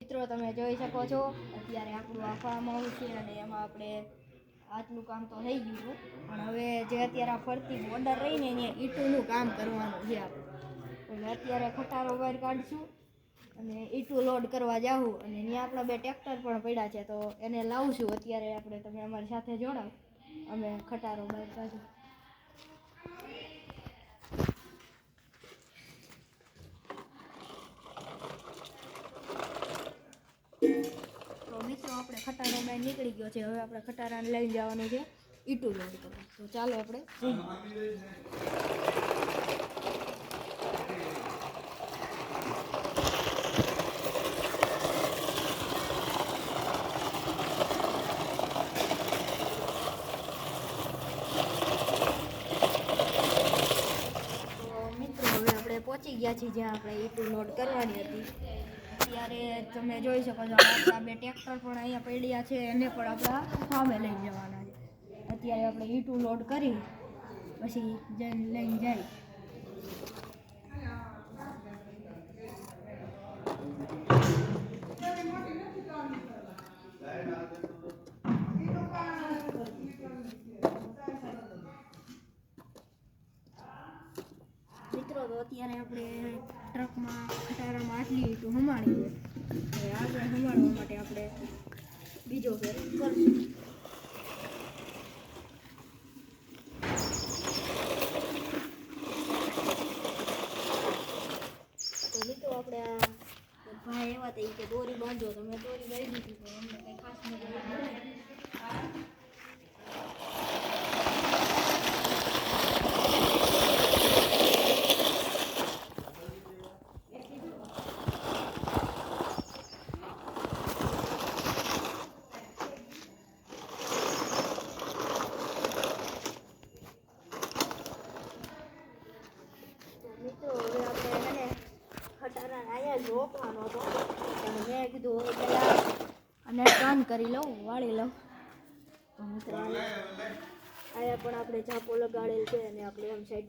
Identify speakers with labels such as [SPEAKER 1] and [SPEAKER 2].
[SPEAKER 1] મિત્રો તમે જોઈ શકો છો અત્યારે આપણું આ ફાર્મ હાઉસ છે અને એમાં આપણે આટલું કામ તો થઈ ગયું છે, પણ હવે જે અત્યારે આ ફરતી બોર્ડર રહીને અહીંયા ઈંટોનું કામ કરવાનું છે આપણે. એટલે અત્યારે ખટારો બહાર કાઢશું અને ઈંટું લોડ કરવા જાવું અને અહીંયા આપણા 2 ટ્રેક્ટર પણ પડ્યા છે, તો એને લાવશું. અત્યારે આપણે તમે અમારી સાથે જોડાવ, અમે ખટારો બહાર કાઢશું. તો મિત્રો આપણે ખટારો બહાર નીકળી ગયો છે. હવે આપણે ખટારાને લઈને જવાનું છે ઈંટું લોડ કરવા. તો ચાલો આપણે પહોંચી ગયા છીએ જ્યાં આપણે ઈંટું લોડ કરવાની હતી. અત્યારે તમે જોઈ શકો છો આપણા 2 ટ્રેક્ટર પણ અહીંયા પડ્યા છે, એને પણ આપણા ફાર્મે લઈને જવાના છે. અત્યારે આપણે ઈંટું લોડ કરી પછી જઈને લઈને જાય. મિત્રો તો અત્યારે આપણે ટ્રકમાં ખટારામાં આટલી ઈંટું હમાણી છે. હવે આગળ હમાડવા માટે આપણે બીજો ફેર કરશું. તો મિત્રો આપણે આ ભાઈ એવા હતા કે દોરી બાંધો, તો મેં દોરી બાંધી દીધી, તો અમને કંઈ ખાસ મજા નથી. મિત્રો હવે આપણે ખટારા અહીંયા જ રોકવાનો હતો, અને મેં કીધું હવે પહેલાં અને ટર્ન કરી લઉં, વાળી લઉં. તો મિત્રો અહીંયા પણ આપણે ચાપો લગાડેલ છે અને આપણે એમ સાઈડ